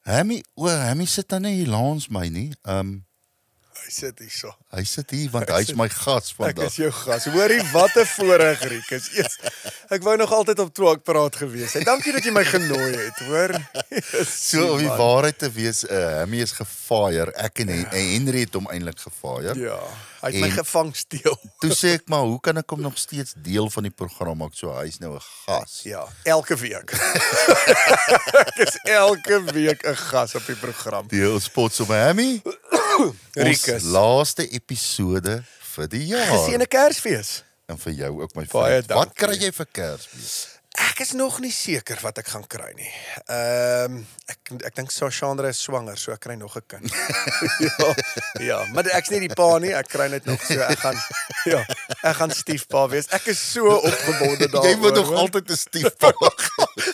Hemmy sit dan nie hier langs my nie. Hy sit hier so. Hy sit hier want hy's my gas Ek vandag. is jou gas. Hoorie, wat 'n voorreg, Rikus. Ek wou nog altyd op Twak praat gewees het. Dankie dat jy my genooi het, hoor. So om die waarheid te wees, Hemmy is gefire. Ek en Henry het hom eintlik gefire. Ja, hy het my gevang steel. Toe sê ek maar, hoe kan ek hom nog steeds deel van die program maak? So hy's nou 'n gas. Ja, elke week. Ek is elke week 'n gas op die program. Die spots op Hemmy. Rikus. Ons laaste episode vir die jaar. Geseënde Kersfees. En vir jou ook my Baie vriend. Wat dankie. kry jy vir Kersfees? Ek is nog nie seker wat ek gaan kry nie. Ek dink Sashandra is swanger, so ek kry nog 'n kind. ja, maar ek's nie die pa nie, ek kry net nog so ek gaan stiefpa wees. Ek is so opgewonde daaroor. Jy moet nog altyd 'n stiefpa.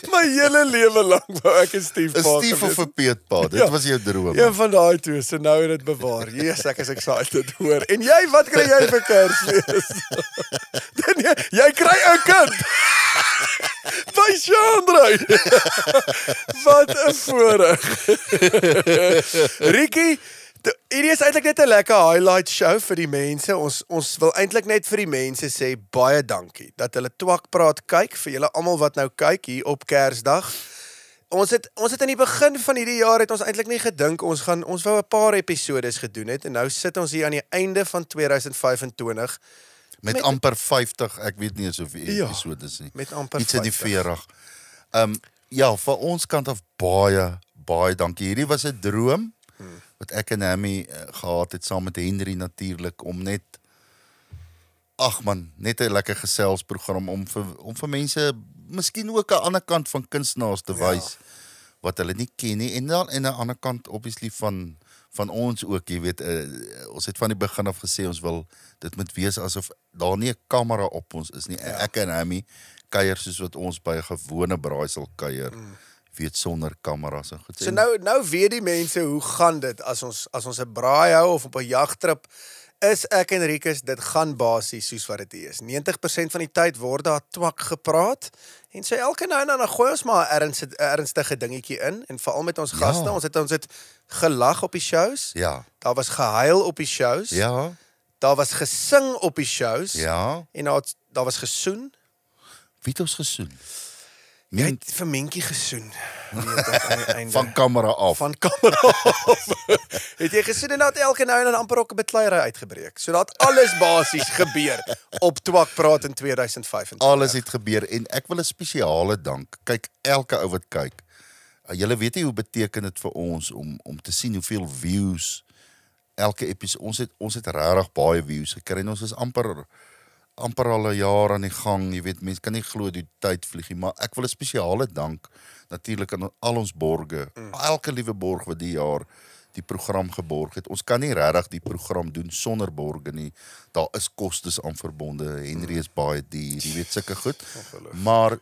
My hele lewe lank wou ek 'n stiefpa 'n stief of 'n peetpa. Dit was jou droom. Een van daai twee, so nou het dit bewaar. Jesus, ek is excited hoor. En jy, wat kry jy vir Kersfees? Jy kry 'n kind. By Chandra. Wat 'n voorreg. Ricky, hierdie is eintlik net 'n lekker highlight show vir die mense. Ons wil eintlik net vir die mense sê baie dankie dat hulle Twak Praat kyk, vir julle almal wat nou kyk hier op Kersdag. Ons het in die begin van hierdie jaar het ons eintlik nie gedink ons wou 'n paar episodes gedoen het en nou sit ons hier aan die einde van 2025 met amper 50, ek weet nie eens of episodes nie. Met amper iets in die 40. Ja, van ons kant af baie dankie. Hierdie was 'n droom wat ek en Hemmy gehad het saam met Henry natuurlik om net net 'n lekker geselsprogram om vir mense miskien ook 'n ander kant van kunstenaars te wys wat hulle nie ken nie en dan en 'n ander kant obviously van ons ook, jy weet, ons het van die begin af gesê ons wil dit moet wees asof daar nie 'n kamera op ons is nie. Ek en Hemmy kuier soos wat ons by 'n gewone braaisel kuier. Weet sonder kameras en goed. So nou weet die mense hoe gaan dit as ons 'n braai hou of op 'n jagtrip is ek en Rikus, dit gaan basies soos wat dit is. 90% van die tyd word daar Twak gepraat en so elke nou en dan gooi ons maar 'n ernstige dingetjie in en veral met ons gaste, ons het gelag op die shows. Ja. Daar was gehuil op die shows. Ja. Daar was gesing op die shows. Ja. En daar was gesoen. Wie het ons gesoen? Jy het vir Mentjie gesoen. Van kamera af. Van kamera af. Het jy gesien en dat elke nou en dan amper ook 'n betleierery uitgebreek. So dat alles basies gebeur op Twak Praat in 2025. Alles het gebeur en ek wil 'n spesiale dank. Kyk, elke ou wat kyk. Julle weet nie hoe beteken dit vir ons om te sien hoeveel views elke episode. Ons het regtig baie views gekry en ons is amper al 'n jaar aan die gang, jy weet, mense kan nie glo die tyd vlieg nie, maar ek wil 'n spesiale dank natuurlik aan al ons borge, elke liewe borg wat die jaar die program geborg het. Ons kan nie regtig die program doen sonder borge nie. Daar is kostes aan verbonde. Henry is baie duur, jy weet sulke goed. Maar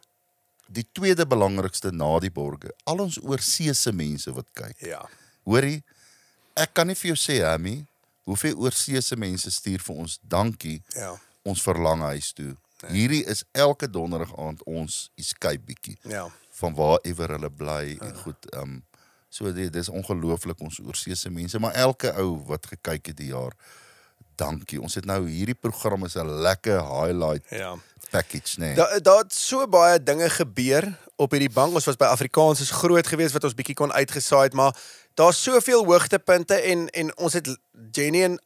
die tweede belangrikste na die borge, al ons oorseese mense wat kyk. Ja. Hoorie, ek kan nie vir jou sê, Hemmy, hoeveel oorseese mense stuur vir ons dankie. Ja. Ons verlang huis toe. Hierdie is elke donderdag aand ons escape bietjie. Ja. Van waar ewer hulle bly en goed. So dis ongelooflik ons oorseese mense, maar elke ou wat gekyk het die jaar, dankie. Ons het nou hierdie program is 'n lekker highlight package, nee. Daar het so baie dinge gebeur op hierdie bank. Ons was by Afrikaans is groot geweest wat ons bietjie kon uitgesaai het, maar daar's soveel hoogtepunte en ons het Jenny en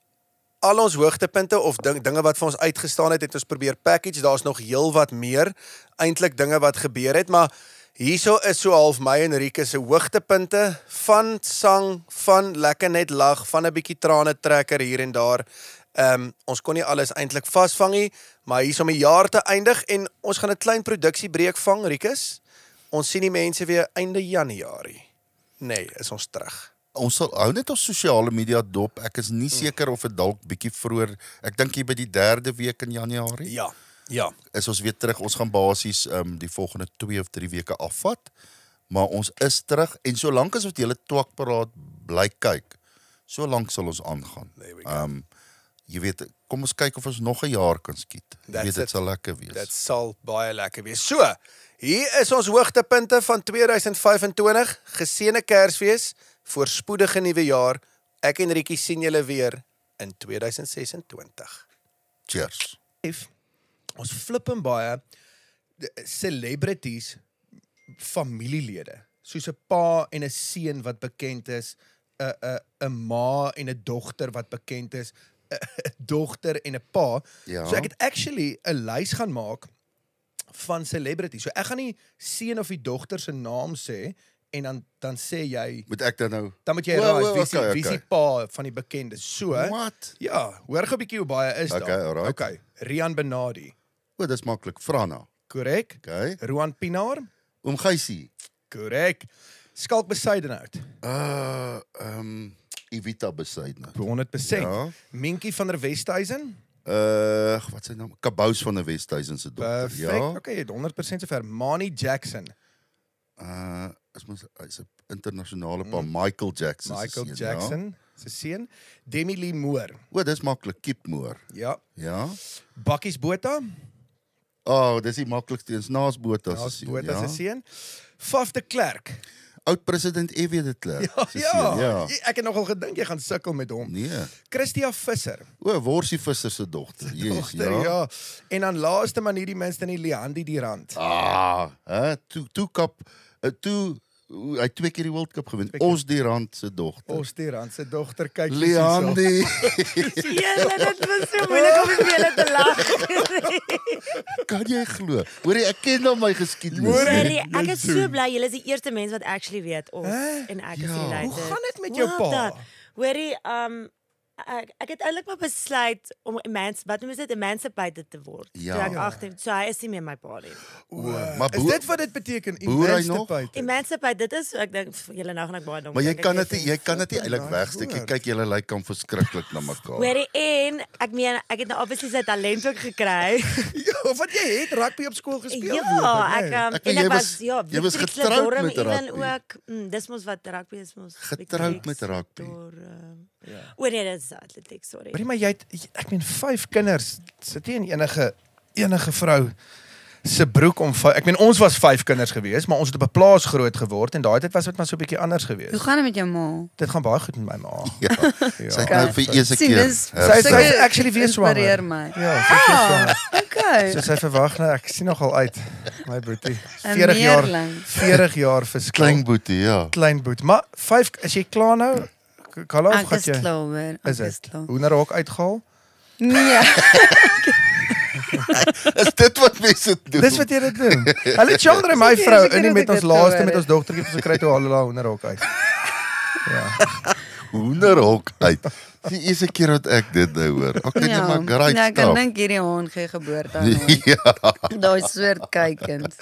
al ons hoogtepunte of dinge wat vir ons uitgestaan het ons probeer package. Daar's nog heel wat meer eintlik dinge wat gebeur het, maar hierso is so half my en Rikus se hoogtepunte van sang, van lekker net lag, van 'n bietjie trane trekker hier en daar. Ons kon nie alles eintlik vasvang nie, maar hier's om die jaar te eindig en ons gaan 'n klein produksiebreek vang, Rikus. Ons sien die mense weer einde Januarie. Nee, is ons terug. Ons sal hou net ons sosiale media dop. Ek is nie seker of dit dalk bietjie vroeër. Ek dink hier by die 3de week in Januarie. Ja. Is ons weer terug. Ons gaan basies die volgende 2 of 3 weke afvat. Maar ons is terug en solank as wat julle Twak Praat bly kyk, solank sal ons aangaan. Jy weet, kom ons kyk of ons nog 'n jaar kan skiet. Jy weet dit sal lekker wees. Dit sal baie lekker wees. So, Hier is ons hoogtepunte van 2025. Geseënde Kersfees, voorspoedige nuwe jaar. Ek en Rietjie sien julle weer in 2026. Cheers. Ons flip en baie celebrities, familielede, soos 'n pa en 'n seun wat bekend is, 'n ma en 'n dogter wat bekend is, 'n dogter en 'n pa. Ja. So ek het actually 'n lys gaan maak van celebrities. So ek gaan nie seun of die dogter se naam sê en dan sê jy, Moet ek dan nou? dan moet jy Wow, raai wow, wie is die pa van die bekende. So, What? ja, hoor gou 'n bietjie hoe baie is Okay, daar. alright. Okay, Rian Benadi, Dis maklik. Vra nou. korrek. Okay. Roan Pinaar, Oom Geysie. korrek. Skalk Besuidenhout, Evita Besuidenhout. 100%. Ja. Minkie van der Westhuizen, Wat sy naam? Kabous van 'n Westhuizen se dogter. perfect. Ja. Okay, jy het 100% sover. Mani Jackson, Hy's 'n internasionale pa, Michael Jackson. se Michael seun, Jackson, se seun. Demi Lee Moore, Ja. Dis maklik. Kip Moore. ja. Ja. Bakkies Botha, Dis die maklikste eens naas Botha se as seun. Botha se seun. Faf de Klerk. Oud-president F.W. de Klerk. Ja, se seun, ja. Ek het nogal gedink jy gaan sukkel met hom. Nee. Christia Visser, Worsie Visser se dogter. Yes, dogter, ja. ja. En dan laaste man hierdie minste nie, Leandi die Rand. Hy het 2 keer die World Cup gewen. Ons die Rand se dogter. Ons die Rand se dogter, kyk hier Leandi. Julle, dit was so moeilik om vir julle te lag. Kan jy glo? Hoorie, ek ken nou my geskiedenis. Hoorie, ek is so bly julle is die eerste mens wat actually weet of en ek is die Ja. leier. Hoe gaan dit met jou pa? Hoorie, ek het eintlik maar besluit om emancipated te word. Ja. Toe ek 18, so hy is nie meer my pa nie. Maar Is dit wat dit beteken? boer hy nog? Emancipated, dit is ek dink julle nou gaan ek baie dom. Maar jy dink, kan ek dit is jy kan dit nie eintlik wegsteek. Jy kyk julle lyk kan verskriklik na mekaar. Hoorie, en ek meen ek het nou obviously sy talent ook gekry. Ja, wat jy het rugby op skool gespeel. Ja, ek Ek weet, en jy ek was- ja, jy was Victory getroud Klip met Dorm rugby. even ook. Dis mos wat rugby is mos. Getroud met rugby. O nee, dit is atletiek, sorry. Maar jy het ek meen 5 kinders. Sit nie in enige vrou se broek om ek meen ons was 5 kinders gewees, maar ons het op 'n plaas groot geword en daai tyd was dit maar so 'n bietjie anders gewees. Hoe gaan dit met jou ma? Dit gaan baie goed met my ma. Ja. Sy het Okay. nou vir eers 'n Sien, keer. dis- Sy is actually weer swanger. Inspireer my. Ja, sy is weer swanger. Okay. So sy verwag nou, ek sien nogal uit. My boetie. 'n 40 jaar. meerling. 40 jaar verskil. Klein boetie, ja. Klein boet. Maar 5 is jy klaar nou? Kala of Ek gaan is jy? klaar hoor. Is Ek is dit? klaar. Hoenderhok uitgehaal? Nee. Is dit wat mense doen? Dis wat jy dit doen. Hulle het Chandra en my Dis vrou die eerste in keer met dat ons ek dit laaste hoor. met ons dogtertjie vir so kry toe hulle hoenderhok uit. Hoenderhok uit. Die eerste keer wat ek dit nou hoor. Okay, Ja. maar great Nee, ek kan stuff. dink hierdie haan gee geboorte aan hom. Ja. Daai soort kykend.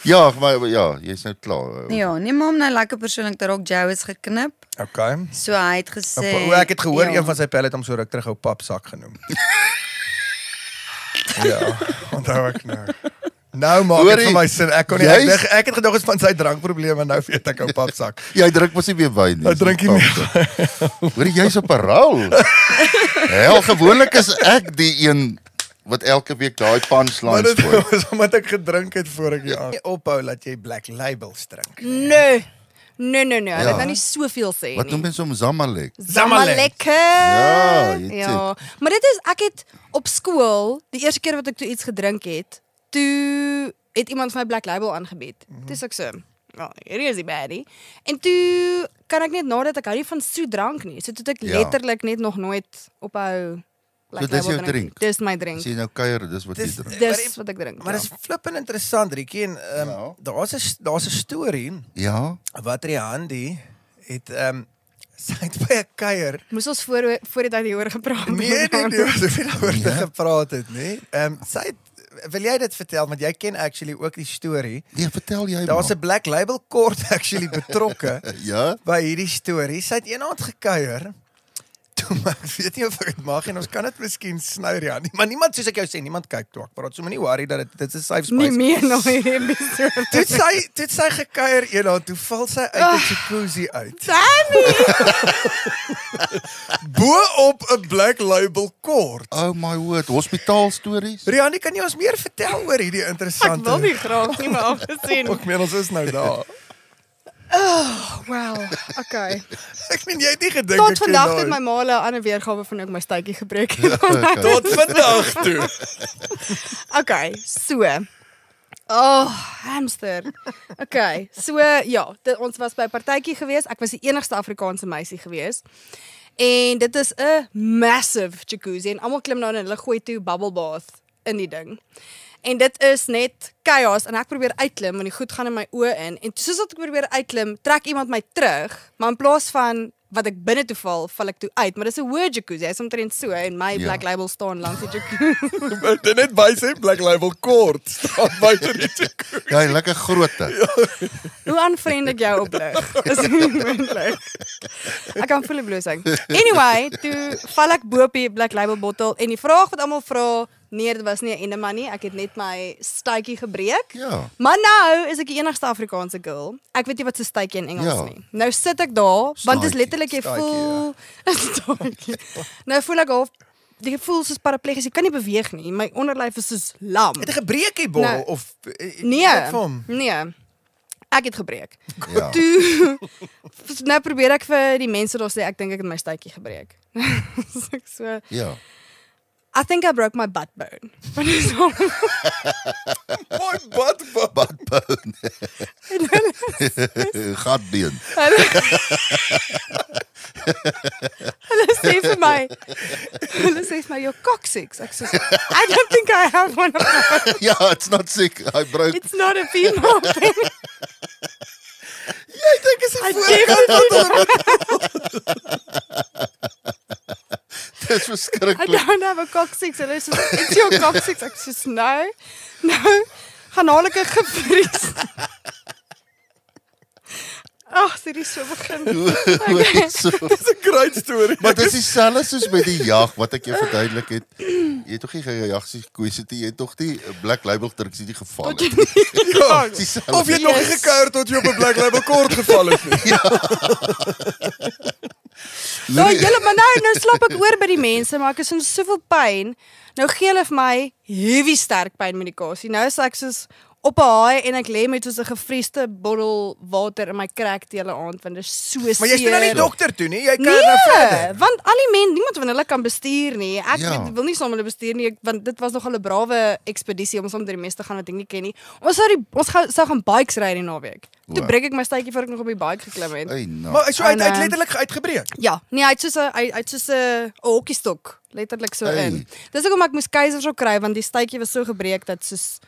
Ja, maar ja, jy's nou klaar. Ja, nee maar om nou lekker persoonlik te rock Joe is geknip. Okay. So hy het gesê O, ek het gehoor ja. een van sy pelle het hom so ruk terug ou papsak genoem. Ja, onthou ek nou. Nou maak dit Hoorie, vir my sin. Ek kon nie jy's- ek het gedog dit is van sy drankprobleme, nou weet ek ou papsak. Jy drink mos nie meer wyn nie. Hy drink nie meer. Hoor jy's op 'n rol. Hel, gewoonlik is ek die een wat elke week daai Maar punchlines dit gooi. was omdat ek gedrink het voor ek jou ophou dat jy Black Labels drink. Nee. Nee. Hulle Ja. het nou nie soveel sê Wat nie. noem mense om Zamalek? Zamalek. lekker. Ja, jy Ja. Maar dit is ek het op skool die eerste keer wat ek toe iets gedrink het, toe het iemand vir my Black Label aangebied. Toe sê ek so, ja, hierdie is die baddie. En toe kan ek net nadat ek hou nie van soet drank nie. So toe het ek Ja. letterlik net nog nooit ophou Black So dis Label jou drink? Dis my drink. As jy nou kuier, dis wat jy Dis- drink. Dis wat ek drink. Maar ja. dis flippend interessant, Rietjie, en Ja. daar's 'n storie Ja. wat Riandi het sy het by 'n kuier. Moes ons voor dit hieroor gepraat het. Nee, ons het daaroor te gepraat het, nê? Sy het, wil jy dit vertel want jy ken actually ook die storie. Nee, vertel jy Daar's maar. 'n Black Label kort actually betrokke Ja? by hierdie storie. Sy het eendag gekuier. Maar ek weet nie of ek dit mag en ons kan dit miskien sny, ja. Maar niemand, soos ek jou sê, niemand kyk toe. Ek praat so moenie worry dat dit is 'n safe space. Nie meer nou hierdie episode. Toe sy gekuier eendag, toe val sy uit die jacuzzi uit. Danny! Bo op 'n Black Label kort. Oh my word, hospitaal stories. Riannie, kan jy ons meer vertel oor hierdie Ek interessante? wil nie graag nie maar afgesien. Ek meen ons is nou daar. Wow. Okay. Ek meen jy het nie gedink Tot ek doen vandag daai- het my ma 'n ander weergawe van hoe ek my stuitjie gebreek het. Tot vandag toe. Okay, so. Oh, hamster. Okay, so ja, ons was by 'n partytjie gewees. Ek was die enigste Afrikaanse meisie gewees. En dit is 'n massive jacuzzi en almal klim nou en hulle gooi toe bubble bath in die ding. En dit is net chaos en ek probeer uitklim en die goed gaan in my oë in en soos wat ek probeer uitklim, trek iemand my terug, maar in plaas van wat ek binne toe val ek toe uit, maar dis 'n hoë jacuzzi, hy's omtrent so en my Ja. Black Label staan langs die jacuzzi. Dit net by sy Black Label kort staan buite die jacuzzi. Ja, lekker grootte. Hoe aanvriend ek jou oplig? Is nie moontlik. Ek kan voel die bloosing. Anyway, toe val ek bo op die Black Label bottel en die vraag wat almal vra, nee, dit was nie 'n enema nie. Ek het net my stuitjie gebreek. Ja. Maar nou is ek die enigste Afrikaanse girl. Ek weet nie wat 'n stuitjie in Engels Ja. nie. Nou sit ek daar, want dit is Stuitjie. letterlik jy Stuitjie, voel 'n stuitjie. Nou voel ek half jy voel soos paraplegies, jy kan nie beweeg nie. My onderlyf is soos lam. Het 'n gebreekie bol Nou, of Nee. wat van hom? Nee. Ek het gebreek. Ja. Toe nou probeer ek vir die mense daar sê ek dink ek het my stuitjie gebreek. So Ja. I think I broke my butt bone. Maar dis al- My butt. Badbone. Gatbeen. Hulle sê vir my your coccyx. Ek sê I don't think I have one of those. Ja, it's not sick. I broke. It's not a female thing. Jy dink is 'n I voorkant. Dis I verskriklik. don't have a coccyx. Hulle sê it's your coccyx. Ek sê no. Nou gaan haal ek 'n gevries. Ag, dit is so begin. So. Dis 'n great story. Maar dis dieselfde soos met die jag wat ek jou verduidelik het. Jy het tog nie gejag soos koes het, jy het tog die Black Label trucks nie geval het. Ja. Dis dieselfde. Of jy het nog nie gekuier tot jy op 'n Black Label kort geval het nie. Nou julle, maar nou slap ek oor by die mense, maar ek is in soveel pyn. Nou gee hulle vir my heavy sterk pynmedikasie. Nou is ek soos op 'n haai en ek lê met soos 'n gevriesde bottel water in my krek die hele aand want dit is so seer. Maar jy's nou na die dokter toe, nie? Jy kan nou Nee, verder. want al die mense, niemand van hulle kan bestuur nie. Ek Ja. wil nie saam met hulle bestuur nie, want dit was nogal 'n brawe ekspedisie om saam met die mense te gaan wat ek nie ken nie. Ons sou gaan bikes ry die naweek. Toe Wow. breek ek my stuitjie voor ek nog op die bike geklim het. Hey, nou. Maar so hy het En, letterlik uitgebreek. Ja, nee, hy het soos 'n hokkiestok letterlik so Hey. in. Dis hoekom ek moes keisers ook kry want die stuitjie was so gebreek dat soos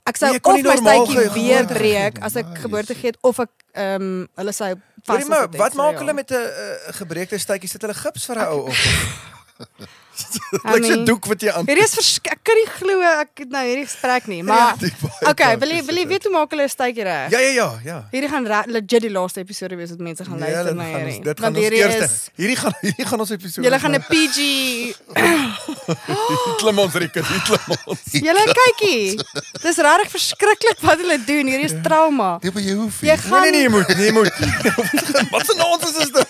ek sou Nee, jy kon of nie my normaal stuitjie weer geboorte breek gee. as ek Nice. geboorte gee het of ek hulle sou Hoorie maar, vasgesit wat het, maak so hulle ja. met 'n gebreekte stuitjie? Sit hulle gips vir 'n ou op? I Like so 'n mean, doek wat jy aan. Hierdie is ek kan nie glo ek het nou hierdie gesprek nie, maar die baie okay, prakties wil jy weet hoe maak hulle 'n stuitjie reg? Ja. Hierdie gaan legit die laaste episode wees wat mense gaan Nee, luister dit na gaan ons hierdie. dit gaan Want ons hierdie eerste. is Hierdie gaan ons episode. julle gaan 'n PG klim ons Rieke, klim ons. Julle kykie. Dis regtig verskriklik wat hulle doen. Hierdie is trauma. Nee, maar jy hoef Jy nie. gaan Nee, jy moet. Wat 'n nonsens is dit?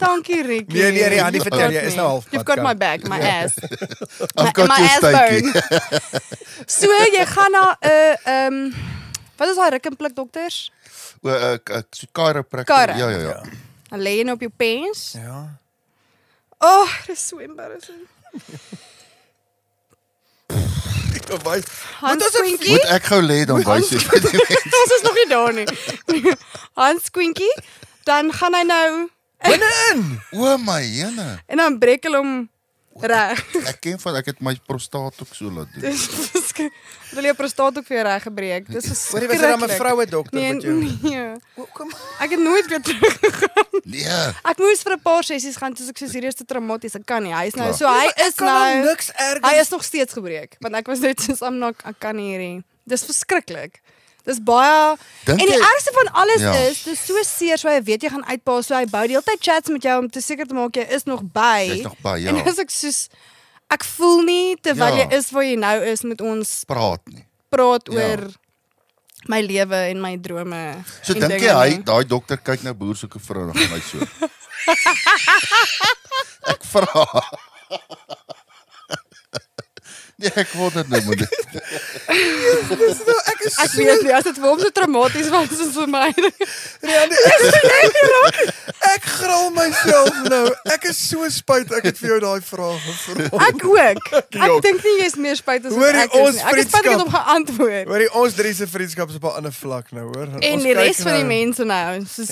Dankie Ricky. Nee, Riannie, vertel jy is nou half. You've got my back, my ass. I've got my your ass stuitjie. bone. So jy gaan na 'n wat is daai ruk en pluk dokters? So chiropractor. Chiro. Ja. Dan lê jy nou op jou pens. Ja. Oh, dis so embarrassing. Ek wys. Handskwinkie. Moet ek gou lê dan wys jy vir die mense. Ons is nog nie daar nie. Handskwinkie. Dan gaan hy nou Binne-in. O my jene. en dan breek hulle hom reg. Ek het my prostaat ook so laat doen. Wil jy prostaat ook vir jou reg gebreek? Dis Hoorie, was dit dan 'n verskriklik. vroue dokter Nee, wat jou? nee. Hoekom? Ek het nooit weer teruggegaan. Nee. Ek moes vir 'n paar sessies gaan toe ek so serieus te traumaties. Ek kan nie. Hy is nou Klaar. so hy is Kan nou nou niks ergens. hy is nog steeds gebreek want ek was net soos ek kan nie hierdie. Dis verskriklik. Dis baie Dink en die jy- ergste van alles Ja. is, dis so seer so hy weet jy gaan uitpaas, so hy bou die hele tyd chats met jou om te seker te maak jy is nog by. Jy's nog by, ja. En as ek soos ek voel nie terwyl Ja. jy is waar jy nou is met ons Praat nie. praat Ja. oor my lewe en my drome. So en dink dinge jy hy nie. daai dokter kyk nou boer soek 'n vrou en dan gaan hy so. Ek vra. Nee, ek word dit nou moet. Ek weet nie as dit vir hom so traumaties was soos vir my. Ek gril myself nou. Ek is so spyt ek het vir jou daai vraag gevra. Ek ook. Ek dink nie jy's meer spyt as wat Hoorie, ek is ons nie. Ek is spyt ek het vriendskap- hom geantwoord. Hoorie, ons drie se vriendskap is op 'n ander vlak nou, hoor. En Ons die kyk res van die nou- mense nou, soos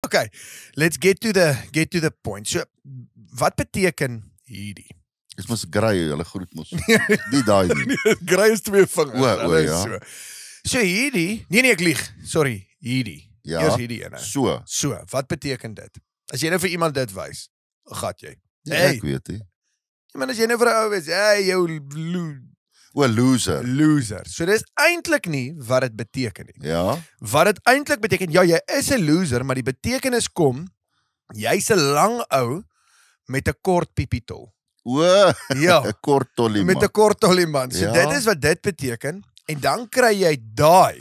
Okay, let's get to the point. So, wat beteken hierdie? Dis mos grey, hulle groet mos. Nie daai nie. Grey is twee vingers. O, hulle is ja. So hierdie, nee ek lieg. Sorry, hierdie. Ja. Eers hierdie ene. So. So, wat beteken dit? As jy nou vir iemand dit wys, gat jy. Ja, ek weet nie. Ja, maar as jy nou vir 'n ou is, hey, jou O, loser. loser. So dis eintlik nie wat dit beteken nie. Ja. Wat dit eintlik beteken, ja, jy is 'n loser, maar die betekenis kom jy's 'n lang ou met 'n kort pipietol. O, Ja, 'n kort tollie met 'n kort tollie man. So Ja. dit is wat dit beteken en dan kry jy daai.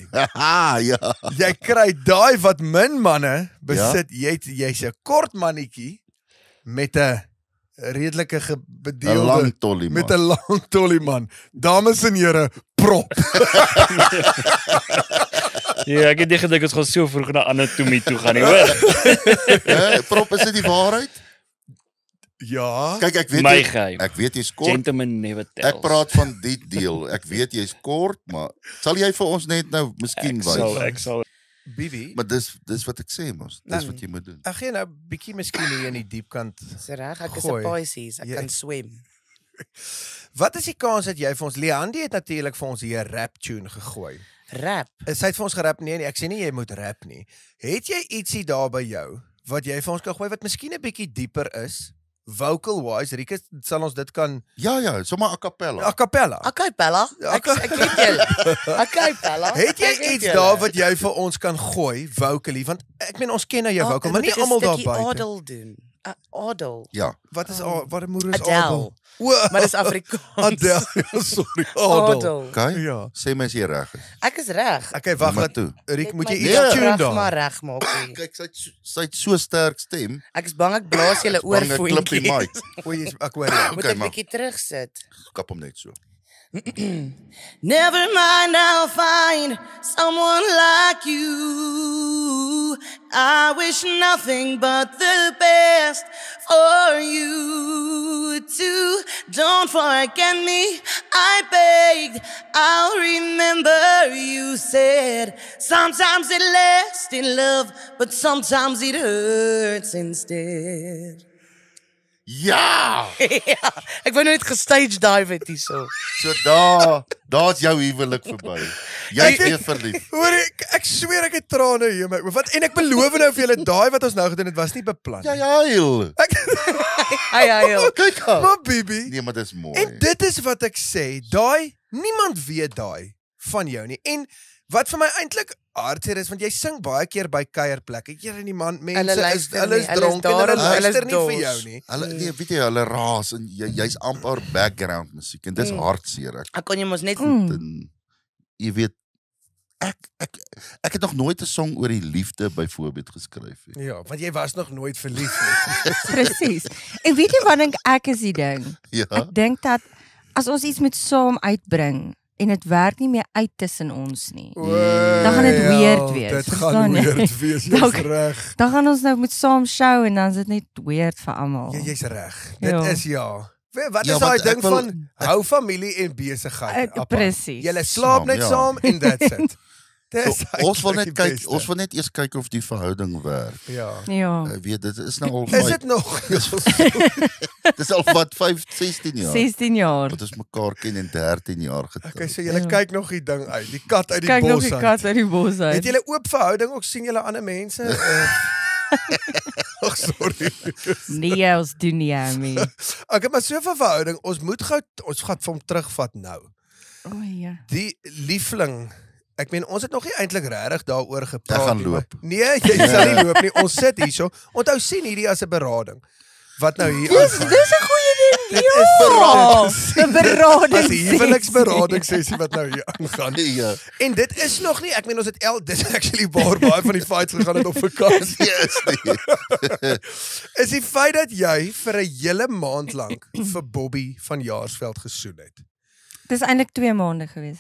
Ja. Jy kry daai wat min manne besit. Jy's 'n kort mannetjie met 'n redelike 'n bedeelde lang tollie met man. 'n lang tollie man. Dames en here, prop. Ja, ek het nie gedink ons gaan so vroeg na anatomie toe gaan nie, hoor. Prop, is dit die waarheid? Ja. Kyk, ek weet My jy, geheim. ek weet jy's kort. Gentleman never tells. Ek praat van die deel. Ek weet jy's kort, maar sal jy vir ons net nou miskien wys? Ek sal. Bibi, Maar dis wat ek sê mos. Dis wat jy moet doen. ek gee nou bietjie miskien hier in die diep kant. Dis reg, ek is Gooi. 'n Pisces, ek Ja. kan swem. Wat is die kans dat jy vir ons Leandi het natuurlik vir ons hier 'n rap tune gegooi. Rap. Sy het vir ons gerap nee, ek sê nie jy moet rap nie. Het jy ietsie daar by jou wat jy vir ons kan gooi wat miskien 'n bietjie dieper is? Vocal wise, Rieke sal ons dit kan Ja, sommer a cappella. a cappella. Okay, Bella. Ek weet julle. Okay, Bella. Het jy Ek weet iets julle. daar wat jy vir ons kan gooi vocally want ek meen ons ken nou jou vocal, maar nie almal daar buite. Adel doen. Adel. Ja. Wat is wat 'n moeder is Adele. Adel? O, Maar dis Afrikaans. Adele. Ja, sorry, Adel. Adel. Okay? Ja. Sê my as jy reg is. Ek is reg. Okay, wag Maar laat toe. Riek, moet jy Net iets my tune reg maar daar? reg maak. nie. Kyk, sy het so sterk stem. Ek is bang ek blaas julle oor Bang ek klip die voetjie. mic. O, jy's ek hoor jou. Moet Okay, ek maar- bietjie terugsit. Kap hom net so. Never mind, I'll find someone like you. I wish nothing but the best for you too. Don't forget me, I begged. I'll remember you said sometimes it lasts in love, but sometimes it hurts instead. Ja! Ja, ek wou net gestage dive het hierso. So daar's jou huwelik verby. Jy's weer verlief. Hoor ek sweer ek het trane hier my. Wat en ek beloof nou vir julle daai wat ons nou gedoen het was nie beplan. Ja, huil. Ja. Kyk haar. Maar Bibi. Nee, maar dis mooi. En dit is wat ek sê, daai niemand weet daai van jou nie. En Wat vir my eintlik hartseer is, want jy sing baie keer by kuierplekke. Hier in die man, mense Hulle is luister hulle nie, is hulle is dronk en daar hulle om- hulle is luister nie vir dors. jou nie. Hulle weet jy, hulle raas en jy's amper background musiek en dis hartseer. Ek kon jy mos net En, jy weet ek het nog nooit 'n song oor die liefde byvoorbeeld geskryf nie. Ja, want jy was nog nooit verlief nie. Presies. En weet jy wat dink ek is die ding? Ja. Ek dink dat as ons iets met saam uitbring en dit werk nie meer uit tussen ons nie, dan gaan dit weird wees. Dit verstaan gaan jy? weird wees, Dan- jy's reg. Dan gaan ons nou met saam show en dan is dit net weird vir almal. Jy's reg. Dit Ja. is ja. Wat Ja, is daai want ek ding wil- van hou familie en besigheid? apart. Presies. Julle slaap net ja. saam en that's it. Dis So, ons wil eintlik net die kyk, beste. ons wil net eers kyk of die verhouding werk. Ja. Ja. Weet dit is nou al Is dit nog? dis al wat 16 jaar. 16 jaar. Wat ons mekaar ken en 13 jaar getrou. Okay, so julle kyk nog die ding uit. Die kat uit die Kyk nog bos die uit. kat uit die bos uit. Het julle oop verhouding ook sien julle ander mense? Ag sorry. Nee, ons doen nie Amy. Ek het maar so 'n verhouding. Ons gaan vir hom terugvat nou. O ja. Die liefling. Ek meen ons het nog nie eintlik regtig daaroor gepraat Ek gaan nie, loop. maar- Nee, jy sal nie loop nie. Ons sit hierso. Onthou sien hierdie as 'n berading. Wat nou hier aangaan. Dis 'n goeie ding. Dit is berading. 'n berading. As 'n huweliksberading sessie wat nou hier aangaan. Ja. En dit is nog nie, ek meen ons het dis actually waar baie van die fights gegaan het op vakansie. Yes, nee. Is die feit dat jy vir 'n hele maand lank vir Bobby van Jaarsveld gesoen het. Dis eintlik 2 maande gewees.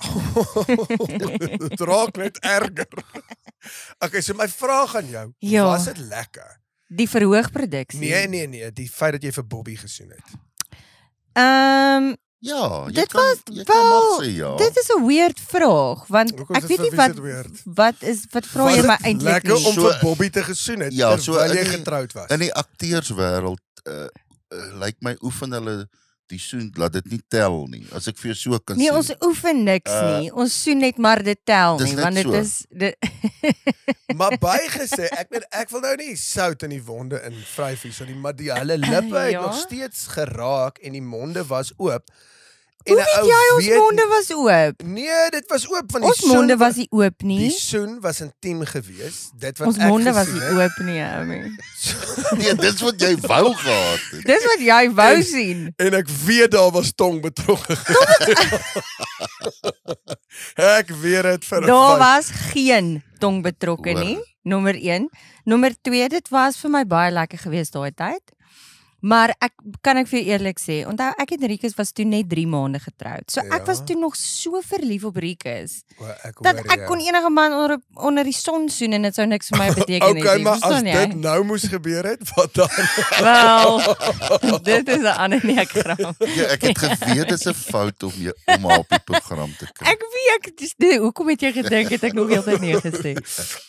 Dit raak net erger. Okay, so my vraag aan jou, Ja. was dit lekker? Die verhoogproduksie. Nee, die feit dat jy vir Bobby gesoen het. Ja, jy Dit kan, was jy kan wel mag sê ja. Dit is 'n weird vraag want Hoekom is ek dit weet vir nie wie wat is dit weird? wat vra jy Was my dit eintlik lekker nie. om So- vir Bobby te gesoen het Ja, so terwyl in jy die- getroud was. In die akteurswêreld lyk my oefen hulle die soen laat dit nie tel nie. As ek vir jou so kan Nee, sê. ons oefen niks nie. Ons soen net maar dit tel dis nie net want dit so. is dit Maar bygesê, ek wil nou nie sout in die wonde in vryf hier, so maar die hulle lippe het Ja. nog steeds geraak en die monde was oop. Hoe En 'n weet ou jy ons monde was oop? Nee, dit was oop van die Ons monde was nie oop nie. Die soen was intiem geweest. Dit wat Ons ek monde was gesien nie het. oop nie, Amy. Nee, dis wat jy wou gehad het. Dis wat jy wou sien. En ek weet daar was tong betrokke. Ek weet dit vir 'n Daar feit. was geen tong betrokke Hoor. nie. Nommer 1. Nommer 2, dit was vir my baie lekker geweest daai tyd. Maar ek vir jou eerlik sê, onthou ek en Rikus was toe net 3 maande getroud. So ek was Ja. toe nog so verlief op Rikus O, ek dat hoor ek jou. kon enige man onder die son soen en dit sou niks vir my beteken nie. Okay, maar as verstaan jy? dit nou moes gebeur het, wat dan? Wel, dit is 'n ander nekgram. Ja, ek het geweet dit is 'n fout om haar op die program te kry. Ek weet, hoekom het jy gedink het ek nog heeltyd nee gesê?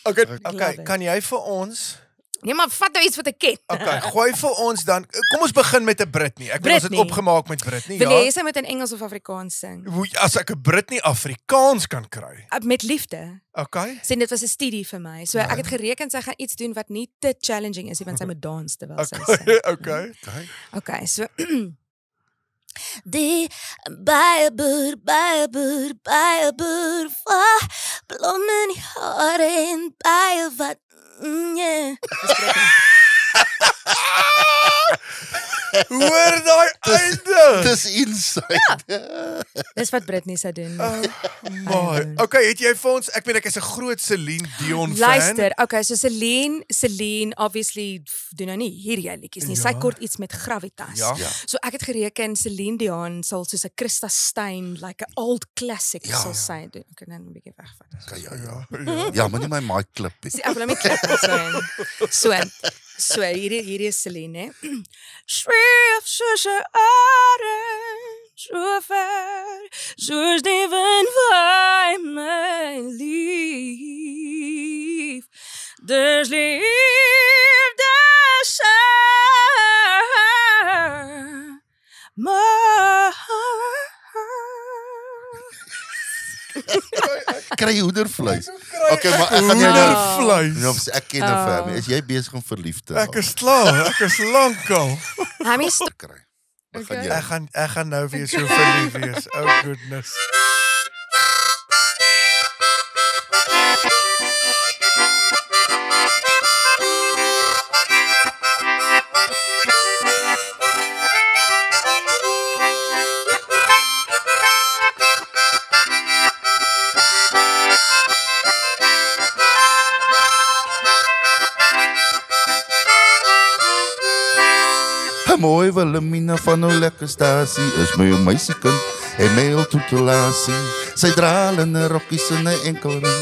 Okay, kan jy vir ons Nee, maar vat nou iets wat ek ken. Okay, gooi vir ons dan. Kom ons begin met 'n Britney. Ek bedoel ons het Britney. opgemaak met Britney, Wil jy ja. sy met in Engels of Afrikaans sing? As ek 'n Britney Afrikaans kan kry. Met liefde. Okay. Sien, dit was 'n studie vir my. So ek het gereken sy gaan iets doen wat nie te challenging is nie, want sy moet dans terwyl sy sing. Okay. Okay, so Die baie boer vir blomme in die hare en baie wat yeah. Hoor daai einde. Dis inside. dis wat Britney sou doen. Maar okay, het jy vir ons, ek weet ek is 'n groot Celine Dion fan. Luister, okay, so Celine obviously doen nou nie hierdie liedjies nie. Sy kort iets met gravitas. Ja. So ek het gereken Celine Dion sal soos 'n Christa Stein, like 'n old classic sal sy doen. Ek kan nou 'n bietjie wegvat. Ja, maar nie my mic klip nie. Ek wil net klip so hierdie is Celine, hè. Schreef soos 'n arend, so ver, soos die wind waai my lief. Dis liefde maar Kry hoendervleis. Okay, maar ek gaan jou nou Hoendervleis. Ja, ek ken nou vir. Is jy besig om verlief te Ek is klaar, ek is lankal. Hammy stop. kry? Wat gaan jy? Ek gaan nou weer so verlief wees. Oh goodness. mooi Wilhelmina van nou lekker stasie is my meisiekind en my al toetelasie. Sy dralende rokkies in 'n enkelring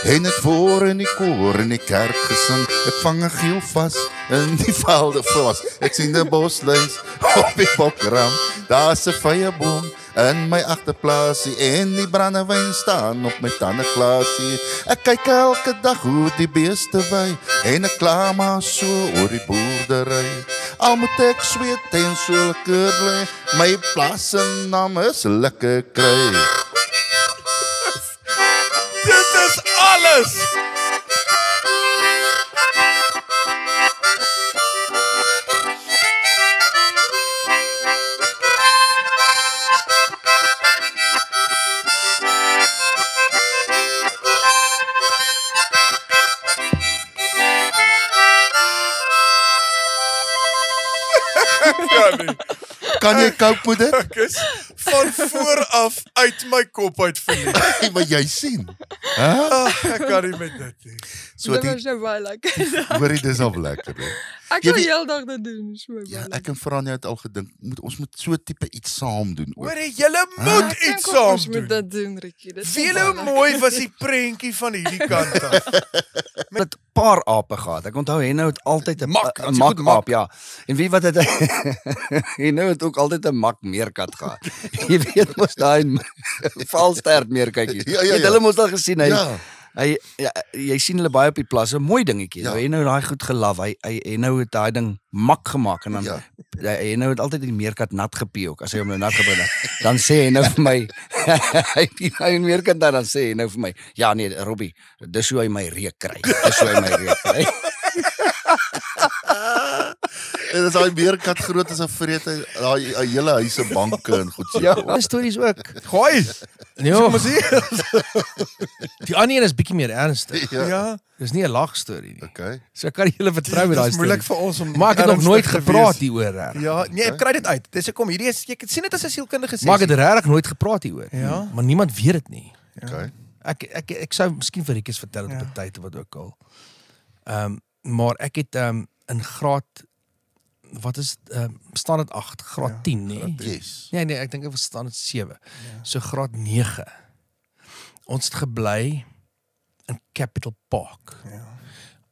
en het voor in die koor in die kerk gesing. Ek vang 'n giel vas in die velde vlas. Ek sien 'n bosluis op die bokram. Daar's 'n vyeboom in my agterplaasie en die brandewyn staan op my tandeglasie. Ek kyk elke dag hoe die beeste wy en ek kla maar so oor die boerdery. Al moet ek sweet en so lekker bly, my plaas se naam is lekker kry. Dit is alles. Kan jy cope met dit? Ek is van vooraf uit my kop uit verlief. Maar jy sien. Ek kan nie met dit nie. So die so baie lekker. hoorie dis al lekker. Hè? Ek Jy sal weet- heeldag dit doen, so baie. Ja, ek en Franja het al gedink, ons moet so tipe iets saam doen ook. Hoor julle moet iets saam Ons moet doen. dit doen, Rikkie. Dit is Wie so baie hoe lekker. mooi was die prentjie van hierdie kant af. Met 'n paar ape gehad. Ek onthou Henno het altyd 'n Mak, mak, het sy goed mak. aap, ja. En wie wat het Henno het ook altyd 'n mak meerkat gehad. Jy weet mos daai valstert meerkatjies. Ja, ja, Jy het ja. hulle mos al gesien hy. Ja. Jy sien hulle baie op die plaas, 'n mooi dingetjie. Ja. Ja. Henno daai goed gelaf. Henno het daai ding mak gemaak en dan Ja. Henno het altyd die meerkat nat gepee ook as hy hom nou nat gebring het. Dan sê Henno vir my hy meerkat dan sê Henno vir my, ja nee, Robbie, dis hoe hy my reuk kry. Dis hoe hy my reuk kry. En as daai meerkat groot as 'n vrete, daai hele huise banke en goed so. Ja, stories ook. Gooi. Ja, Kom ons hier. die ander een is bietjie meer ernstig. Ja. Ja. Dis nie 'n lag storie nie. Okay. So ek kan nie julle vertrou met daai Dit is moeilik storie. vir ons om Maar ek het nog nooit ernstig te gepraat wees. hieroor reg. Ja, nee, ek kry dit uit. Dis hoekom hierdie is jy sien dit as 'n sielkundige sessie. Maar ek het regtig nooit gepraat hieroor. Ja. Maar niemand weet dit nie. Okay. Ek sou miskien vir Rietjies vertel dit op 'n tyd of wat ook al. Maar ek het in graad wat is standaard 8, graad 10, nê? Yes. Nee, ek dink dit was standaard 7. So graad 9. Ons het gebly in Capital Park. Ja.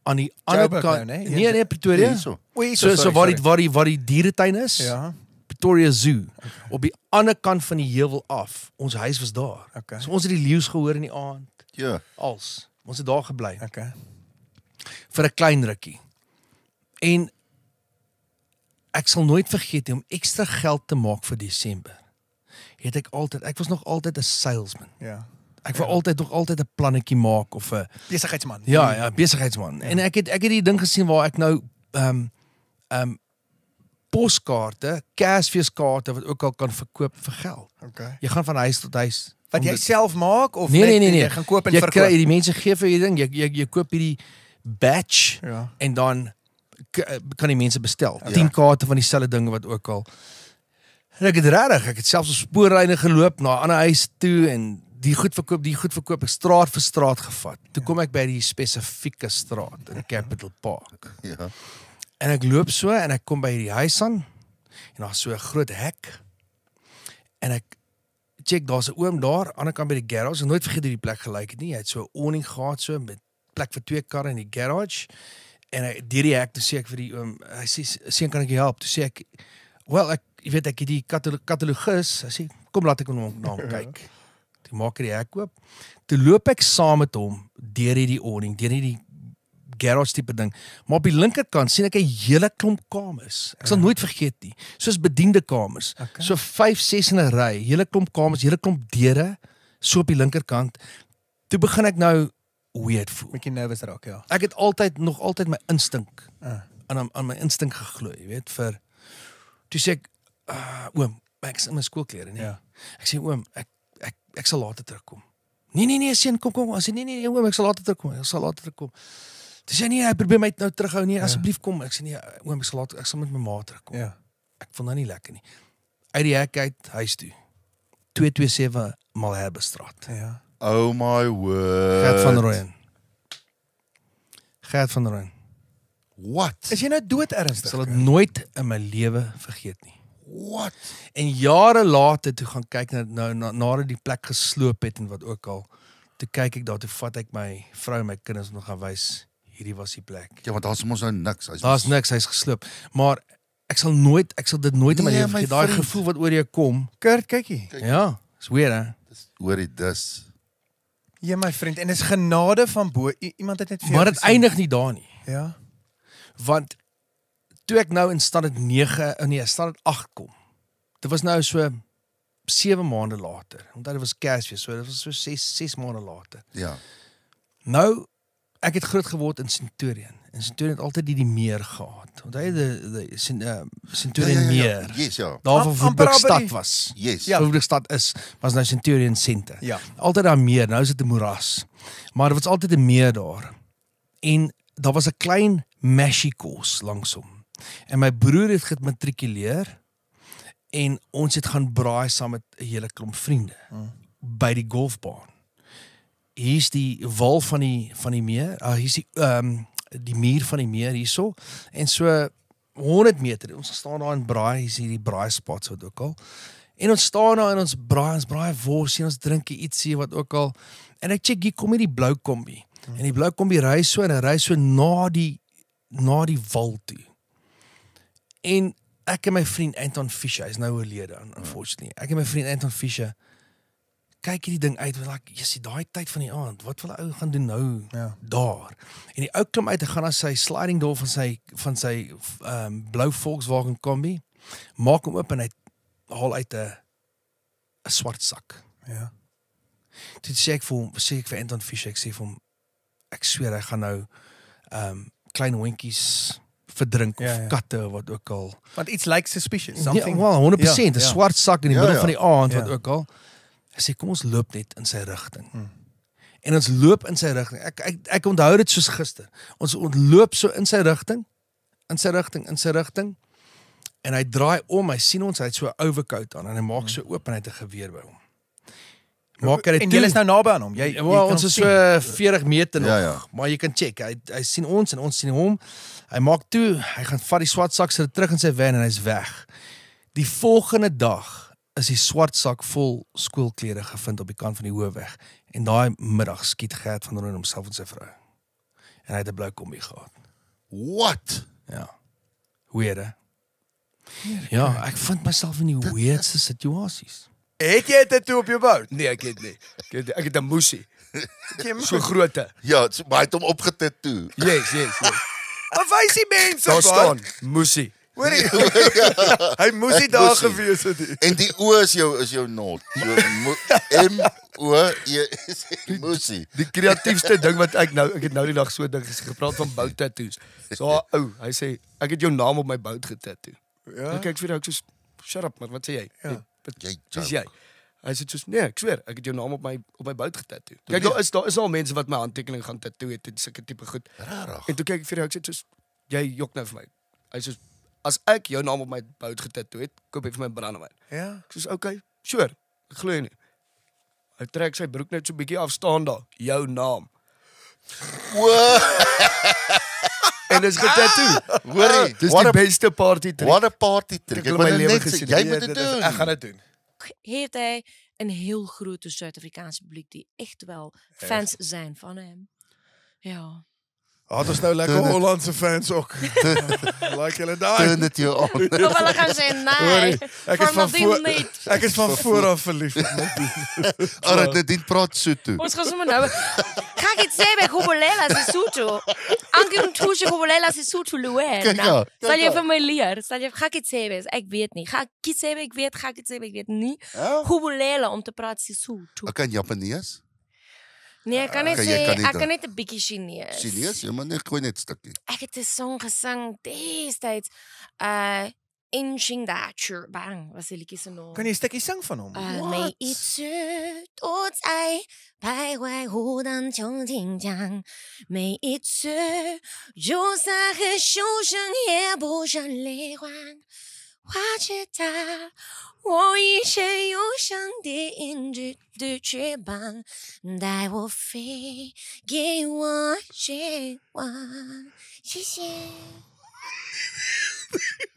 Aan die ander Joburg kant, nou, nê? nee, Pretoria. Hierso. O, hier So waar die dieretuin is. Ja. Pretoria Zoo. Op die ander kant van die heuwel af. Ons huis was daar. Okay. So ons het die leeu's gehoor in die aand. Ja. Als. Ons het daar gebly Okay. vir 'n klein rukkie. En ek sal nooit vergeet nie, om ekstra geld te maak vir Desember. Ek was nog altyd 'n salesman. Ja. Ek wou altyd 'n plannetjie maak of 'n Besigheidsman. ja, besigheidsman. En ek het die ding gesien waar ek nou poskaarte, Kersfeeskaarte wat ook al kan verkoop vir geld. Okay. Jy gaan van huis tot huis. Wat jy self maak of Nee, net jy gaan koop en jy verkoop? kry die mense gee vir jy ding, jy koop hierdie batch Ja. en dan kan die mense bestel. 10 kaarte van dieselfde dinge wat ook al. En ek het selfs op spoorryne geloop na 'n ander huis toe en die goed verkoop, ek straat vir straat gevat. Toe kom ek by die spesifieke straat in Capital Park. Ja. En ek loop so en ek kom by die huis aan en daar's so 'n groot hek. En ek check, daar's 'n oom daar, aan die ander kant by die garage. Ek nooit vergeet hoe die plek gelyk het nie. Hy het so 'n awning gehad so met plek vir 2 karre in die garage. En hy deur die hek toe sê ek vir die oom, hy sê seun, kan ek jou help? Toe sê ek, wel ek het die katalogus. Hy sê kom laat ek na hom kyk. Toe maak hy die hek oop. Toe loop ek saam met hom deur hierdie awning, deur hierdie garage tipe ding. Maar op die linkerkant sien ek 'n hele klomp kamers. Ek sal nooit vergeet nie. Soos bediende kamers. Okay. So 5, 6 in 'n ry, hele klomp kamers, hele klomp deure so op die linkerkant. Toe begin ek nou weird voel. Bietjie nervous raak, ja. Ek het nog altyd my instink aan my instink geglo, jy weet, vir toe sê ek oom, ek is in my skoolklere, nee. Ja. Ek sê oom, ek sal later terugkom. Nee, seun, kom. Ek sê nee, oom, ek sal later terugkom. Toe sê nee, hy probeer my nou terughou, nee, asseblief kom. Ek sê nee, oom, ek sal met my ma terugkom. Ja. Ek vond dit nie lekker nie. Uit die hek uit huis toe. 227 Malherbestraat. Ja. Oh my word. Gert van Rooyen. What? Is jy nou dood ernstig? Ek sal dit nooit in my lewe vergeet nie. What? En jare later toe gaan kyk nadat die plek gesloop het en wat ook al, toe kyk ek daar, toe vat ek my vrou en my kinders om te gaan wys, hierdie was die plek. Ja, want daar's mos nou niks. Daar's niks, hy's gesloop. Maar ek sal dit nooit in my lewe vergeet, daai gevoel wat oor jou kom. Kurt, kykie. Ja, is weird hè. Hoorie, dis. Ja, my vriend, en is genade van bo. Iemand het net vir jou Maar dit gesê. eindig nie daar nie. Ja. Want toe ek nou in standaard 8 kom. Dit was nou so 7 maande later. Omdat dit was Kersfees, so dit was so 6 maande later. Ja. Nou ek het groot geword in Centurion. En Centurion het altyd die meer gehad. Onthou jy die Centurion meer? Yes, ja. Daar waar Woodbridgestad was. Yes. Ja. Woodbridgestad was nou Centurion Center. Ja. Altyd daar meer, nou is dit 'n moeras. Maar dit was altyd 'n meer daar. En daar was 'n klein mashie kos langsom. En my broer het gematrikuleer en ons het gaan braai saam met 'n hele klomp vriende by die golfbaan. Hier's die wal van die meer, hier's die muur van die meer hierso en so 100 meter. Ons staan daar en braai, hier's hierdie braaispots wat ook al. En ons staan daar en ons braai wors en ons drink ietsie wat ook al. En ek check hier kom hierdie blou kombi. En die blou kombi ry so en hy ry so na die wal toe. En ek en my vriend Anton Fischer, hy is nou oorlede unfortunately. Ek en my vriend Anton Fischer kyk hierdie ding uit, like, jy daai tyd van die aand, wat wil 'n ou gaan doen nou daar? En die ou klim uit en gaan na sy sliding door van sy blou Volkswagen kombi, maak hom oop en hy haal uit 'n swart sak. Ja. Toe sê ek vir Anton Fischer, ek sê vir hom, ek sweer hy gaan nou klein hondjies verdrink of katte of wat ook al. Want iets like suspicious, Ja, something. wel 100%, 'n swart sak in die middel van die aand wat Ja. ook al. Hy sê kom ons loop net in sy rigting. En ons loop in sy rigting. Ek onthou dit soos gister. Ons loop so in sy rigting, en hy draai om, hy sien ons, hy het so 'n overcoat aan en hy maak so oop en hy het 'n geweer by hom. Maak hy dit En jy is nou naby aan hom. Jy Ja, kan ons is sien. so 40 meter nog, Ja. maar jy kan check, hy sien ons en ons sien hom, hy maak toe, hy gaan vat die swart sak, sit dit terug in sy van en hy's weg. Die volgende dag is die swart sak vol skoolklere gevind op die kant van die hoofweg, en daai middag skiet Gert van Rooyen homself en sy vrou. En hy het 'n blou kombi gehad. What? Ja. Weird, hè? Ja, ek vind myself in die weirdste situasies. Het jy 'n tattoo op jou bout? Nee, ek het nie. Ek het 'n moesie. Jy So grootte. Ja, maar hy het hom opgetatoe. Yes. Maar wys die mense Daar man. staan moesie. Hoorie. Hy moes nie daar Moesie. gewees het nie. En die O is jou not. M-O-E Moesie. Die kreatiefste ding wat ek het nou die dag so ding gepraat van bout tattoos. So ou, hy sê ek het jou naam op my bout getattoo. Ja. Dan kyk ek vir jou so shut up man, wat sê jy? Jy Dis jy. Hy sê soos nee, ek sweer, ek het jou naam op my bout getattoo. Kyk, daar is al mense wat my handtekening gaan tattoo het en sulke tipe goed. Rarig. En toe kyk ek vir jou, ek sê soos jy jok nou vir my. Hy sê as ek jou naam op my bout getattoo het, koop jy vir my brandewyn. Ja. Ek sê okay, sure. Ek glo nie. Hy trek sy broek net so bietjie af staan daar, jou naam. En dis getattoo. Hoorie, Dis die beste party trick. What a party trick. Ek wil my lewe net sê, gesien jy het. moet dit doen. Ek gaan dit doen. Heeft hij een heel grote Zuid-Afrikaanse publiek die echt wel fans zijn van hem. Ja. Had ons nou lekker Hollandse fans ook. Like julle daai. Turn it you on. Of hulle gaan zeggen nee, Hoorie, ek is voor van Nadine voor niet. ek is van vooraf verlief. Alright, Nadine praat so toe. Ons gaan sommer nou. Ga ik het zeggen, Gobolela Sesotho. Anke en Toesje Gobolela Sesotho Kijk Luena. nou, kijk Sal jy nou. vir my leer? Ga ik het zeggen? Ek weet nie. Ga ek het zeggen, ek weet, ga ek het zeggen, ek weet nie. Ja? Gobolela om te praat Sesotho. Ek kan Japanees? Nee, ek kan net Kan jy sê, kan nie ek dan? kan net 'n bietjie Chinees. Chinees? Jy moet net gooi net stukkie. Ek het 'n song gesing destyds. In Xingda Bang was die liedjie se naam. Kan jy 'n stukkie sing van hom? 每一次都在徘徊湖荡秋千江，每一次就算很受伤也不想离开。我知道我以前有上的影子的翅膀，带我飞，给我绝望。谢谢，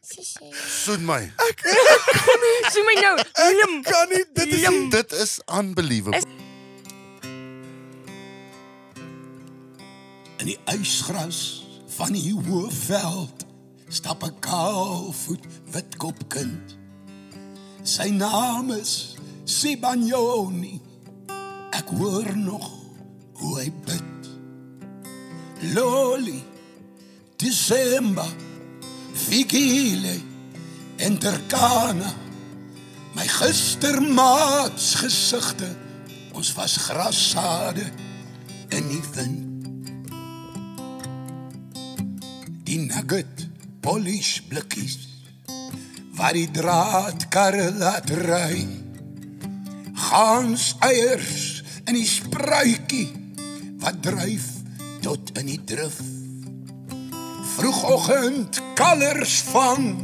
谢谢。Soen my. Soen my nou. Kan nie, Dit is unbelievable. In die ysgras van die Hoëveld stap 'n kaalvoet witkop kind. Sy naam is Sibanyoni. Ek hoor nog hoe hy bid. Loli, December, Vigile en Turkana. My gistermaats gesigte, ons was grassade in die wind. Die nugget polish blikkies waar die draadkarre laat ry. Gans eiers in die spruitjie wat dryf tot in die drif. Vroegoggend kalvers vang,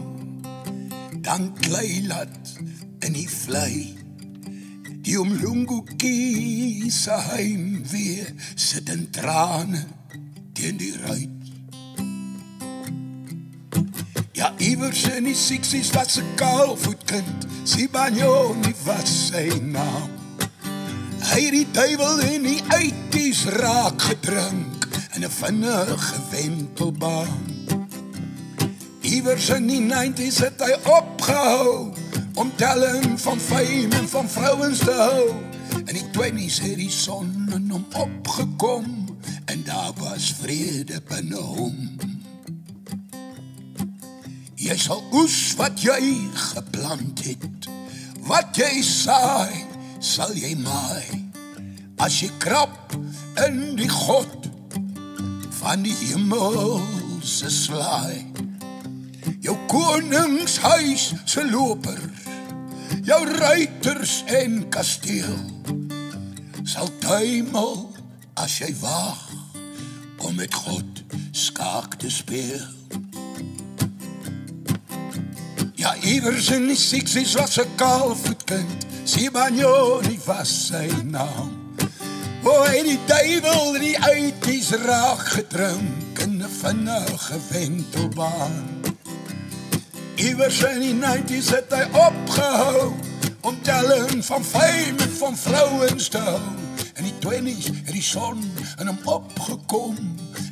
dan klei laat in die vlei. Die omlungukie se heimwee sit in trane teen die ruit. Ja, iewers in die 60's was 'n kaalvoetkind, Sibanyoni was sy naam. Hy het die duiwel in die 80's raak gedrink in 'n vinnige wentelbaan. Iewers in die 90's het hy opgehou om telling van fame en van vrouens te hou. In die 20's het die son in hom opgekom en daar was vrede binne hom. Jy sal oes wat jy geplant het. Wat jy saai, sal jy maai. As jy krap in die God van die hemelse slaai. Jou koningshuis se lopers, jou ruiters en kasteel, sal tuimel as jy waag om met God skaak te speel. Ja, iewers in die 60's was 'n kaalvoetkind, Sibanyoni was sy naam. O, hy die duiwel in die 80's raak gedrink in 'n vinnige wentelbaan. Iewers in die 90's het hy opgehou om telling van fame en van vrouens te hou. In die 20's het die son in hom opgekom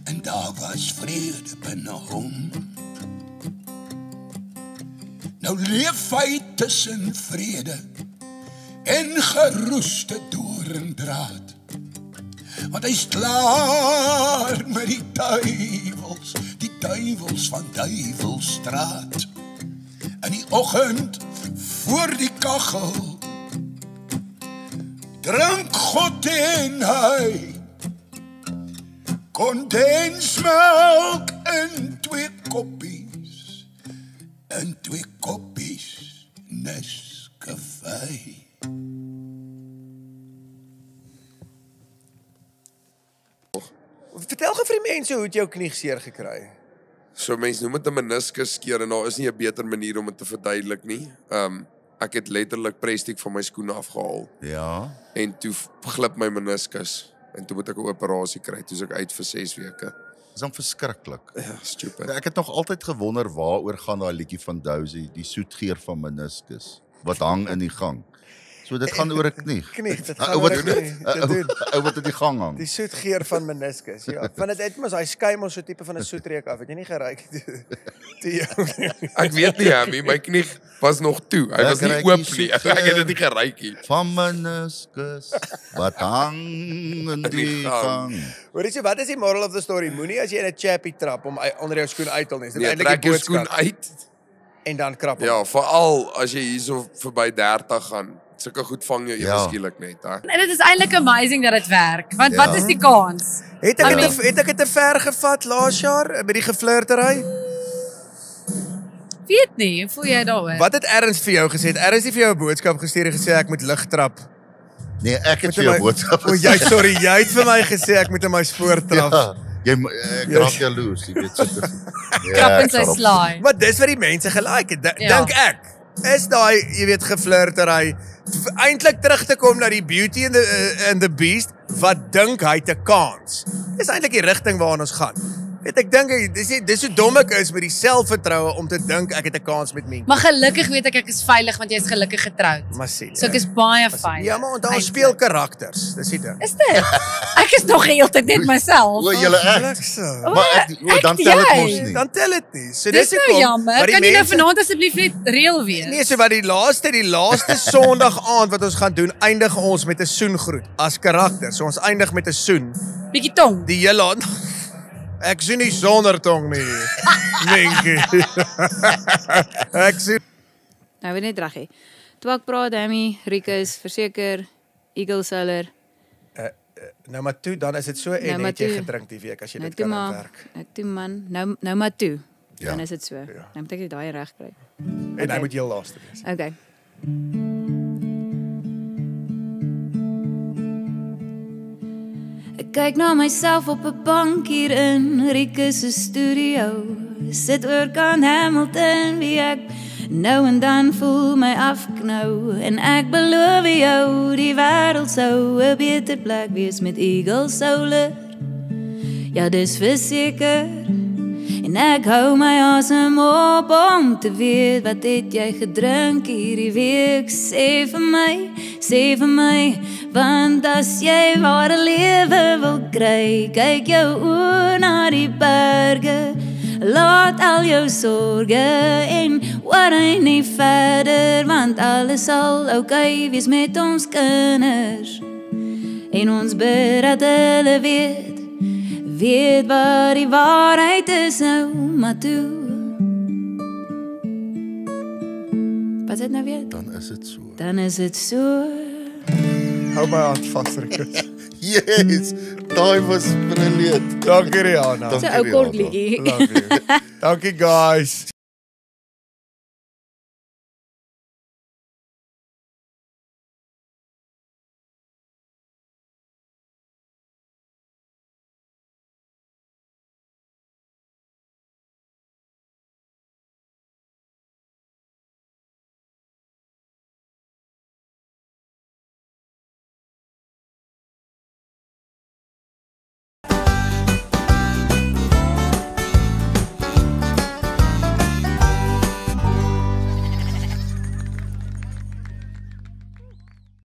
en daar was vrede binne hom. Nou leef hy tussen vrede en geroeste doringdraad. Want hy's klaar met die duiwels van Duivelstraat. In die oggend voor die kachel drink God en hy kondensmelk in 2 koppies, in 2 koppies Nescafé. Vertel gou vir die mense hoe het jou knie seer gekry? So mense noem dit 'n meniscus skeer en daar is nie 'n beter manier om dit te verduidelik nie. Ek het letterlik prestiek van my skoene afgehaal. Ja. En toe glip my meniscus en toe moet ek 'n operasie kry. Toe's ek uit vir 6 weke. Dis dan verskriklik. Ja, stupid. Ek het nog altyd gewonder waaroor gaan daai liedjie van Dozy, die soetgeur van meniscus wat hang in die gang. So dit gaan oor 'n knie. Dit gaan oor 'n knie. Ou wat in die gang hang. Die soetgeur van meniscus, ja. Want dit het mos hy skei mos so tipe van 'n soetreuk af. Het jy nie geruik toe? Ek weet nie, Hammy, my knie was nog toe. Hy was nie oop nie. Ek het dit nie geruik nie. Van meniscus wat hang in die gang. Hoorie, so wat is die moral of the story? Moenie as jy in 'n chappie trap om onder jou skoen uit te haal nie. Dis Nee, eintlik trek die jou skoen boodskap. uit. En dan krap hom. Ja, veral as jy hierso verby 30 gaan. Sulke goed vang jou ewe skielik net, hè. En dit is eintlik amazing dat dit werk. Want wat is die kans? Het ek dit te ver gevat laas jaar met die geflirtery? Weet nie, hoe voel jy daaroor? Wat het Ernst vir jou gesê? Het Ernst nie vir jou 'n boodskap gestuur en gesê ek moet lig trap? Nee, ek het vir jou boodskap gesê. Jy het vir my gesê ek moet in my spoor trap. Ja, ek raak jaloers, jy weet so. Krap in sy slaai. Maar dis wat die mense gelike het. Dink ek. is daai, jy weet, geflirtery eintlik terug te kom na die Beauty and the Beast wat dink hy het 'n kans. Dis eintlik die rigting waarna ons gaan. Weet ek dink dis so dom ek is met die selfvertroue om te dink ek het 'n kans met Minky. Maar gelukkig weet ek is veilig want jy is gelukkig getroud. Maar sien. So ek is baie veilig. Ja, maar onthou speel karakters. Dis dit. Is dit? Ek is nog heeltyd net myself. O, julle ek. Maar dan tel dit mos nie. Dan tel dit nie. So dis nou jammer. Kan jy nou vanaand asseblief net reël wees? Nee, so wat die laaste Sondag aand wat ons gaan doen, eindig ons met 'n soengroet as karakter. So ons eindig met 'n soen. Bietjie tong. Die hele aand. Ek sien nie sonder tong nie. Minky. Ek sien. Nou weet net reg hê. Toe ek praat, Dami, Rikus, verseker, Eagle Seller. Nou maar toe, dan is dit so en het jy gedrink die week as jy dit kan werk. Nou toe man, nou maar toe. Ja. Dan is dit so. Nou moet ek dit daai reg kry. En hy moet heel laaste wees. Okay. Ek kyk na myself op 'n bank hier in Rikus se studio. Sit oor kan Hamilton wie ek nou en dan voel my afknou. En ek beloof jou die wêreld sou 'n beter plek wees met Eagle Solar. Ja, dis verseker. En ek hou my asem op om te weet wat het jy gedrink hierdie week. Sê vir my, want as jy ware lewe wil kry, kyk jou oë na die berge. Laat al jou sorge en worry nie verder, want alles sal oukei wees met ons kinders. En ons bid dat hulle weet wat die waarheid is nou, maar toe. Wat is dit nou weer? Dan is dit so. Dan is dit so. Hou my hand vas, Rikus. Yes, daai was brilliant. Dankie Rihanna. Dis 'n ou kort liedjie. Dankie guys.